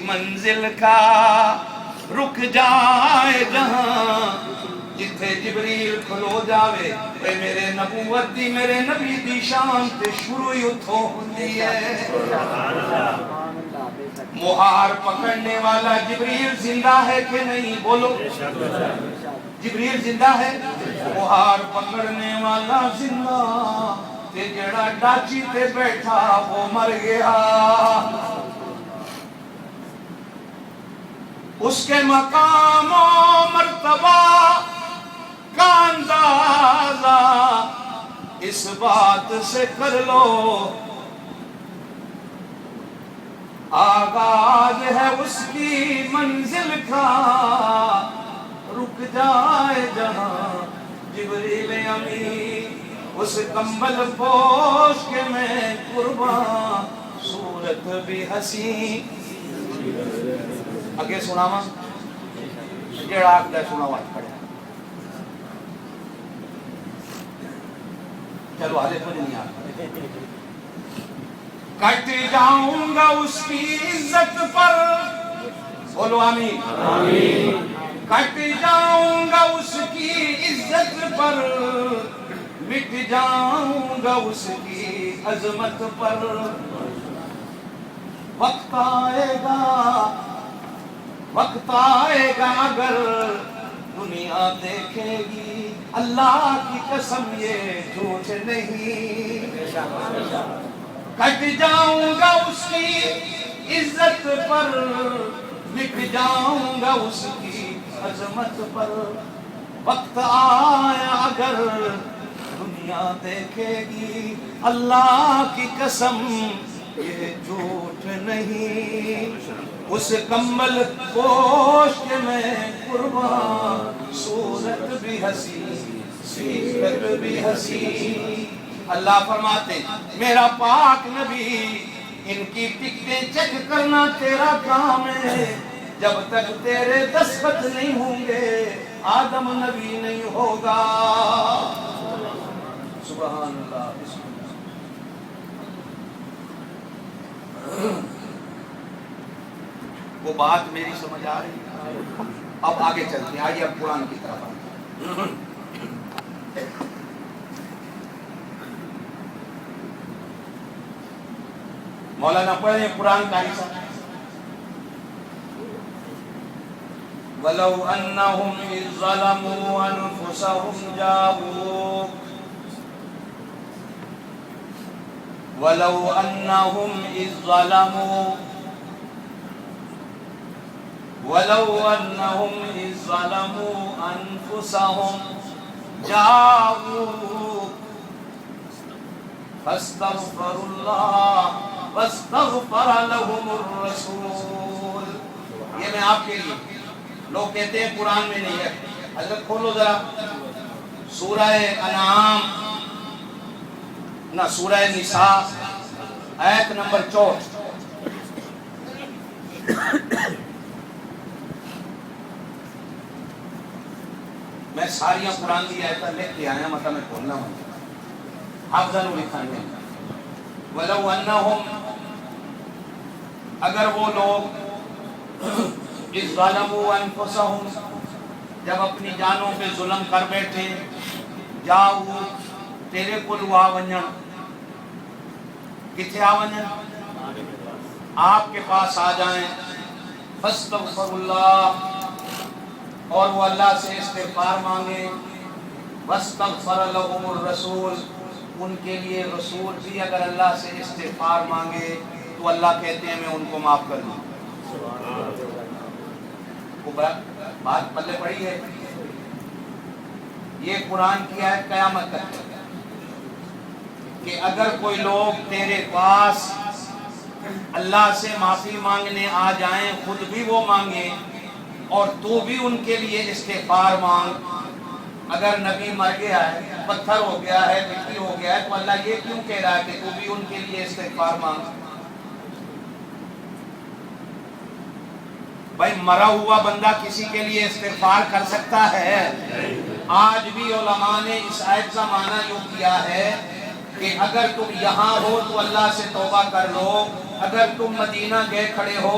منزل کا رک جائے جہاں جتھے جبریل کھلو جاوے اے میرے نبوت دی میرے نبی دی شان تے شروع ہی اتھوں ہوندی ہے۔ مہار پکڑنے والا جبریل زندہ ہے کہ نہیں؟ بولو جبریل زندہ ہے؟ مہار پکڑنے والا زندہ تے جڑا ڈاچی تے بیٹھا وہ مر گیا۔ اس کے مقام و مرتبہ کا اندازہ اس بات سے کر لو، آغاز ہے اس کی منزل کا رک جائے جہاں جبریل امین اس کمبل پوش کے میں قربان صورت بھی حسین۔ اگے سنا ماں جڑا آگے سنا ہوا پڑھا چلو آلے تو نہیں آگا۔ کٹ جاؤں گا اس کی عزت پر، بولو آمین، کٹ جاؤں گا اس کی عزت پر، مٹ جاؤں گا اس کی عظمت پر۔ وقت آئے گا اگر دنیا دیکھے گی، اللہ کی قسم یہ جھوٹ نہیں۔ کٹ جاؤں گا اس کی عزت پر، مٹ جاؤں گا اس کی عظمت پر۔ وقت آیا اگر دنیا دیکھے گی، اللہ کی قسم یہ جھوٹ نہیں۔ اس کمبل پوش کے میں قربان صورت بھی حسین سیرت بھی حسین۔ اللہ فرماتے میرا پاک نبی ان کی ٹکٹیں چیک کرنا تیرا کام ہے، جب تک تیرے دستخط نہیں ہوں گے آدم نبی نہیں ہوگا۔ سبحان اللہ۔ وہ بات میری سمجھ آ رہی ہے؟ اب آگے چلتے ہیں، آئیے اب قرآن کی طرف آئیے۔ مولانا پڑھیں قرآن کا حصہ۔ وَلَوْ أَنَّهُمْ إِذْ ظَلَمُوا أَنفُسَهُمْ جَاءُوكَ وَلَوْ أَنَّهُمْ إِذْ ظَلَمُوا أَنفُسَهُمْ جَاءُوكَ فَاسْتَغْفَرُوا اللَّهَ وَاسْتَغْفَرَ لَهُمُ الرَّسُولُ۔ یہ میں آپ کے لیے، لوگ کہتے ہیں قرآن میں نہیں ہے، حضرت کھولو ذرا سورہ انعام نہ سورہ نساء آیت نمبر 64۔ میں ساریاں قرآن کی آیتیں لکھ کے آیا، مطلب میں کھولنا ہوں حافظہ نو لکھا ہے۔ وَلَوْ أَنَّهُمْ اگر وہ لوگ اِذْ ظَلَمُوا أَنفُسَهُمْ جب اپنی جانوں پہ ظلم کر بیٹھے، جاؤ تیرے کل آونجن، کتھے آونجن؟ آپ کے پاس آ جائیں، فَاسْتَغْفِرُوا اللَّهَ اور وہ اللہ سے استغفار مانگے، وَاسْتَغْفَرَ لَهُمُ الرَّسُولُ ان کے لیے رسول بھی اگر اللہ سے استغفار مانگے تو اللہ کہتے ہیں میں ان کو معاف کر دوں۔ وہ بات پلے پڑی ہے، یہ قرآن کی آیت قیامت تک ہے کہ اگر کوئی لوگ تیرے پاس اللہ سے معافی مانگنے آ جائیں، خود بھی وہ مانگیں اور تو بھی ان کے لیے استغفار مانگ۔ اگر نبی مر گیا ہے، پتھر ہو گیا ہے، مٹی ہو گیا ہے، تو اللہ یہ کیوں کہہ رہا ہے کہ تو بھی ان کے لیے استغفار مانگ؟ بھائی مرا ہوا بندہ کسی کے لیے استغفار کر سکتا ہے؟ آج بھی علماء نے اس آیت کا معنی یوں کیا ہے کہ اگر تم یہاں ہو تو اللہ سے توبہ کر لو، اگر تم مدینہ گئے کھڑے ہو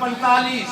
45,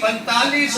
45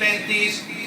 35,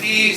30,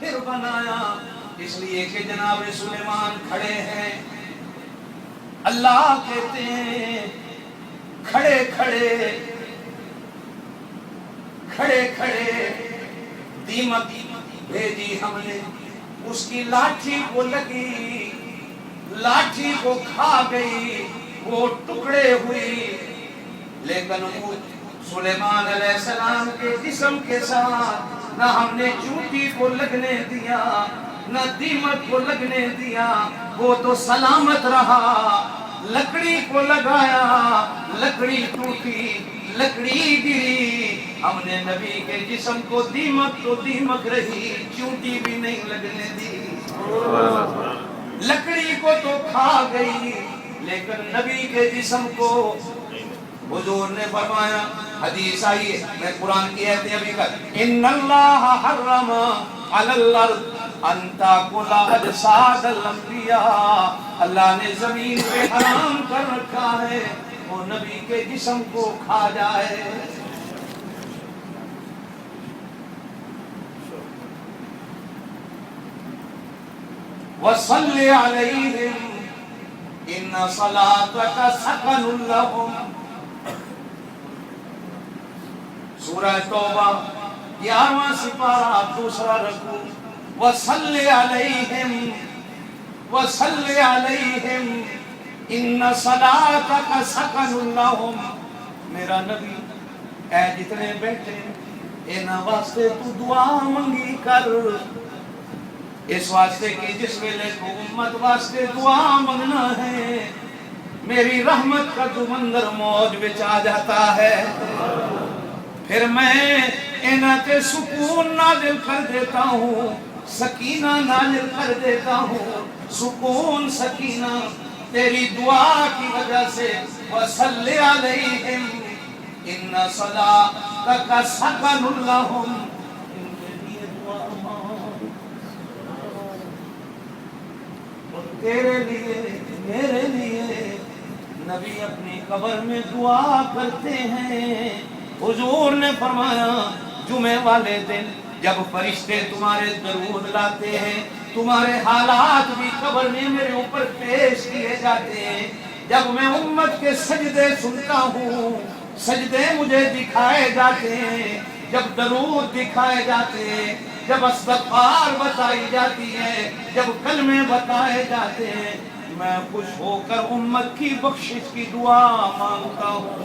پھر بنایا، اس لیے کہ جناب سلیمان کھڑے ہیں، اللہ کہتے ہیں کھڑے کھڑے دیمک بھیجی ہم نے، اس کی لاٹھی کو لگی، لاٹھی کو کھا گئی، وہ ٹکڑے ہوئی، لیکن وہ سلیمان علیہ السلام کے جسم کے ساتھ نہ ہم نے چوٹی کو لگنے دیا، نہ دیمک کو لگنے دیا، وہ تو سلامت رہا۔ لکڑی کو لگایا، لکڑی ٹوٹی، لکڑی گری، ہم نے نبی کے جسم کو دیمک تو دیمک رہی، چوٹی بھی نہیں لگنے دی۔ لکڑی کو تو کھا گئی، لیکن نبی کے جسم کو حضور نے فرمایا، حدیث آئی ہے، میں قرآن کی آیتیں ابھی کر، ان اللہ حرم علی الارض ان تاکل اجساد الانبیاء، اللہ نے زمین پہ حرام کر رکھا ہے وہ نبی کے جسم کو کھا جائے۔ وَصَلِّ عَلَيْهِمْ إِنَّ صَلَاتَكَ سَكَنٌ لَهُمْ۔ سورہ توبہ 11واں سپارہ دوسرا رکوع، وَصَلِّ عَلَيْهِمْ وَصَلِّ عَلَيْهِمْ إِنَّ صَلَاتَكَ سَكَنٌ لَهُمْ۔ میرا نبی اے جتنے بیٹھے انہاں واسطے تو دعا منگی کر، اس واسطے کہ جس ویلے کو امت واسطے دعا منگنا ہے میری رحمت کا سمندر موج وچ آ جاتا ہے، پھر میں انہاں تے سکون نازل کر دیتا ہوں، سکینہ نازل کر دیتا ہوں، سکون سکینہ تیری دعا کی وجہ سے۔ وَصَلِّ عَلَيْهِمْ إِنَّ صَلَاتَكَ سَكَنٌ لَهُمْ، ان کے لیے دعا مانگ، تیرے لیے میرے لیے نبی اپنی قبر میں دعا کرتے ہیں۔ حضور نے فرمایا جمعے والے دن جب فرشتے تمہارے درود لاتے ہیں، تمہارے حالات بھی قبر میں میرے اوپر پیش کیے جاتے ہیں، جب میں امت کے سجدے سنتا ہوں، سجدے مجھے دکھائے جاتے ہیں، جب درود دکھائے جاتے ہیں، جب استغفار بتائی جاتی ہے، جب کلمے بتائے جاتے ہیں، میں خوش ہو کر امت کی بخشش کی دعا مانگتا ہوں،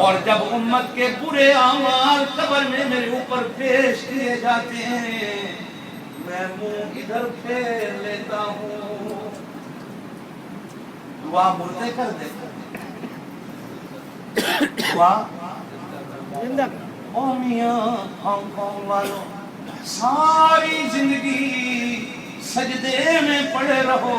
اور جب امت کے برے اعمال قبر میں میرے اوپر پیش کیے جاتے ہیں میں منہ ادھر پھیر لیتا ہوں۔ دعا مردے کر دیتا دعا او میاں ہانگ کانگ والوں، ساری زندگی سجدے میں پڑے رہو،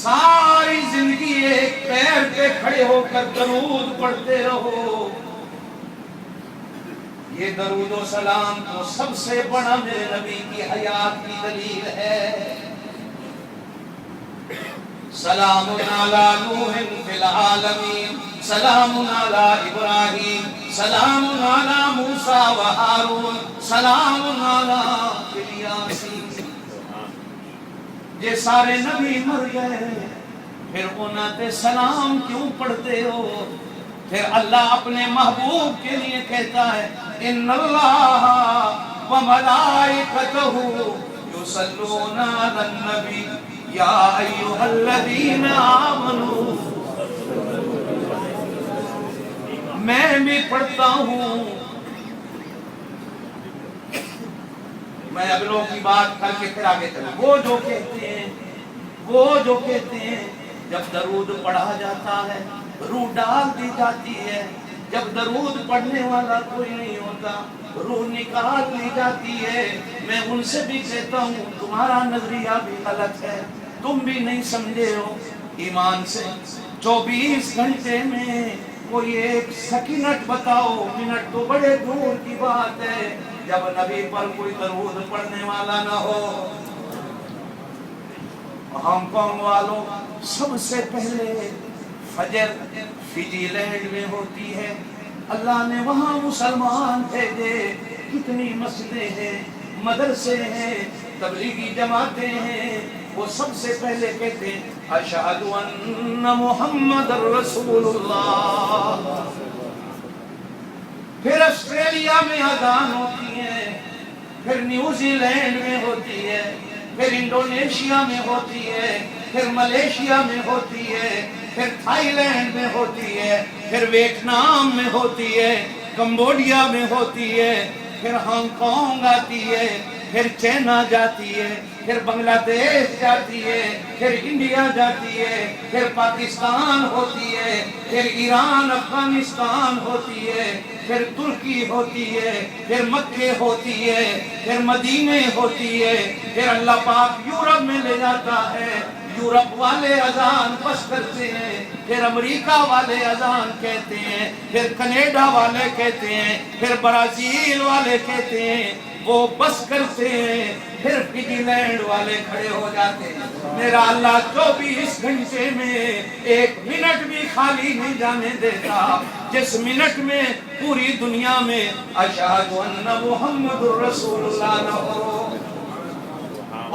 ساری زندگی ایک پیر پہ کھڑے ہو کر درود پڑھتے رہو۔ یہ درود و سلام تو سب سے بڑا میرے نبی کی حیات کی دلیل ہے۔ سلام علی نوح فی العالمین، سلام علی ابراہیم، سلام علی موسیٰ و ہارون، سلام علی الیاس۔ یہ سارے نبی مر گئے، پھر انہاں تے سلام کیوں پڑھتے ہو؟ پھر اللہ اپنے محبوب کے لیے کہتا ہے ان اللہ و ملائکتہ یصلون علی النبی یا ایھا الذین آمنوا، میں بھی پڑھتا ہوں۔ میں اگلوں کی بات کر کے پھر آگے چلا، وہ جو کہتے ہیں جب درود پڑھا جاتا ہے روح ڈال دی جاتی ہے، جب درود پڑھنے والا کوئی نہیں ہوتا روح نکال لی جاتی ہے، میں ان سے بھی کہتا ہوں تمہارا نظریہ بھی غلط ہے، تم بھی نہیں سمجھے ہو ایمان سے۔ 24 گھنٹے میں کوئی ایک سکینٹ بتاؤ، منٹ تو بڑے دور کی بات ہے جب نبی پر کوئی درود پڑھنے والا نہ ہو۔ ہانگ کانگ والوں، سب سے پہلے فجر فجی لینڈ میں ہوتی ہے، اللہ نے وہاں مسلمان بھیجے، کتنی مسجدیں ہیں، مدرسے ہیں، تبلیغی جماعتیں ہیں، وہ سب سے پہلے کہتے ہیں اشہد ان محمد رسول اللہ۔ پھر آسٹریلیا میں اذان ہوتی ہے، پھر نیوزی لینڈ میں ہوتی ہے، پھر انڈونیشیا میں ہوتی ہے، پھر ملیشیا میں ہوتی ہے، پھر تھائی لینڈ میں ہوتی ہے، پھر ویتنام میں ہوتی ہے، کمبوڈیا میں ہوتی ہے، پھر ہانگ کانگ آتی ہے، پھر چائنا جاتی ہے، پھر بنگلہ دیش جاتی ہے، پھر انڈیا جاتی ہے، پھر پاکستان ہوتی ہے، پھر ایران افغانستان ہوتی ہے، پھر ترکی ہوتی ہے، پھر مکے ہوتی ہے، پھر مدینے ہوتی ہے، پھر اللہ پاک یورپ میں لے جاتا ہے، یورپ والے اذان بس کرتے ہیں، پھر امریکہ والے اذان کہتے ہیں، پھر کینیڈا والے کہتے ہیں، پھر برازیل والے کہتے ہیں، وہ بس کرتے ہیں، پھر فجی لینڈ والے کھڑے ہو جاتے ہیں۔ میرا اللہ 24 گھنٹے میں ایک منٹ بھی خالی نہیں جانے دیتا، جس منٹ میں پوری دنیا میں اشہد ان محمد رسول اللہ نہ ہو۔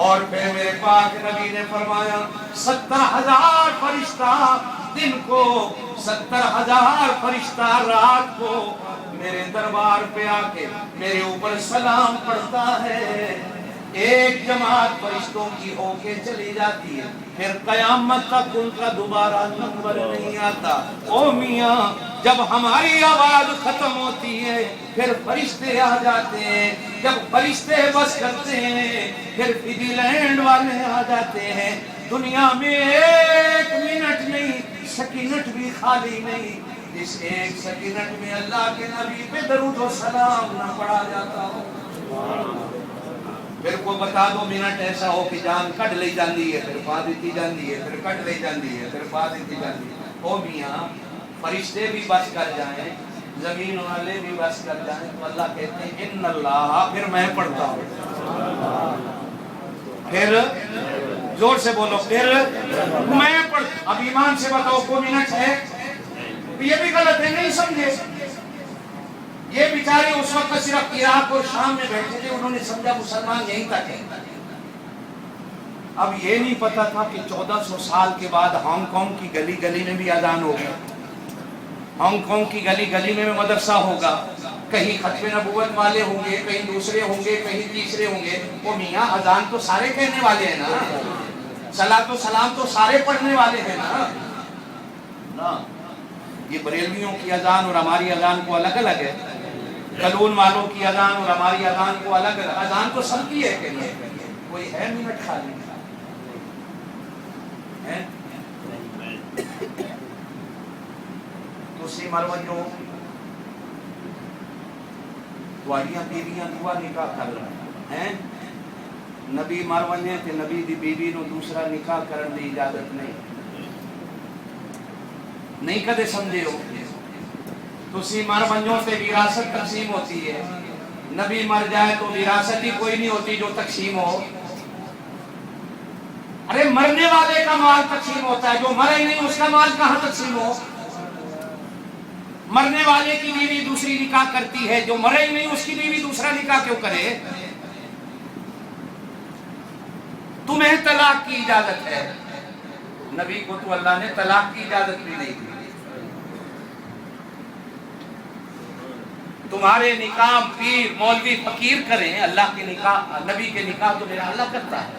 اور پھر میرے پاک نبی نے فرمایا 70,000 فرشتہ دن کو، 70,000 فرشتہ رات کو میرے دربار پہ آ کے میرے اوپر سلام پڑھتا ہے۔ ایک جماعت فرشتوں کی ہو کے چلی جاتی ہے، پھر قیامت تک ان کا دوبارہ نمبر نہیں آتا۔ او میاں، جب ہماری آواز ختم ہوتی ہے پھر فرشتے آ جاتے ہیں، جب فرشتے بس کرتے ہیں پھر فجی لینڈ والے آ جاتے ہیں۔ دنیا میں ایک منٹ نہیں، سیکنڈ بھی خالی نہیں جس ایک سیکنڈ میں اللہ کے نبی پہ درود و سلام نہ پڑھا جاتا ہو۔ پھر کو بتا دو منٹ ایسا ہو کہ جان کٹ لے جاندی ہے، پھر پا دیتی جاندی ہے، پھر کٹ لے جاندی ہے، پھر پا دیتی جاندی ہے۔ او میاں، فرشتے بھی بس کر جائیں، زمین والے بھی بس کر جائیں تو اللہ کہتے ہیں ان اللہ، پھر میں پڑھتا ہوں، پھر زور سے بولو، پھر میں پڑھتا۔ اب ایمان سے بتاؤ کوئی منٹ ہے؟ یہ بھی غلط ہے، نہیں سمجھے؟ یہ بیچارے اس وقت صرف عراق اور شام میں بیٹھے تھے، انہوں نے سمجھا مسلمان یہیں تک ہے۔ اب یہ نہیں پتا تھا کہ 1400 سال کے بعد ہانگ کانگ کی گلی گلی میں بھی اذان ہوگا، ہانگ کانگ کی گلی گلی میں مدرسہ ہوگا، کہیں ختم نبوت والے ہوں گے، کہیں دوسرے ہوں گے، کہیں تیسرے ہوں گے۔ وہ میاں اذان تو سارے کہنے والے ہیں نا، صلاۃ و سلام تو سارے پڑھنے والے ہیں نا۔ یہ بریلویوں کی اذان اور ہماری اذان کو الگ الگ ہے، کلون والوں کی اذان اور ہماری اذان کو الگ الگ۔ اذان تو سب کی ہے کہ نہیں؟ کوئی ہے منٹ خالی ہے؟ تسی مروجو تواڈیاں بیویاں دعا نکاح کر رہے ہیں، نبی مروجے تے نبی دی بیوی نو دوسرا نکاح کرن دی اجازت نہیں کدے سمجھے ہو؟ تسی مر بنجو تے وراثت تقسیم ہوتی ہے، نبی مر جائے تو وراثت ہی کوئی نہیں ہوتی جو تقسیم ہو۔ ارے مرنے والے کا مال تقسیم ہوتا ہے، جو مرے نہیں اس کا مال کہاں تقسیم ہو؟ مرنے والے کی بیوی دوسری نکاح کرتی ہے، جو مرے ہی نہیں اس کی بیوی دوسرا نکاح کیوں کرے؟ تمہیں طلاق کی اجازت ہے، نبی کو تو اللہ نے طلاق کی اجازت بھی نہیں دی۔ تمہارے نکاح پیر مولوی فقیر کریں، اللہ کے نکاح، نبی کے نکاح تو میرا اللہ کرتا ہے۔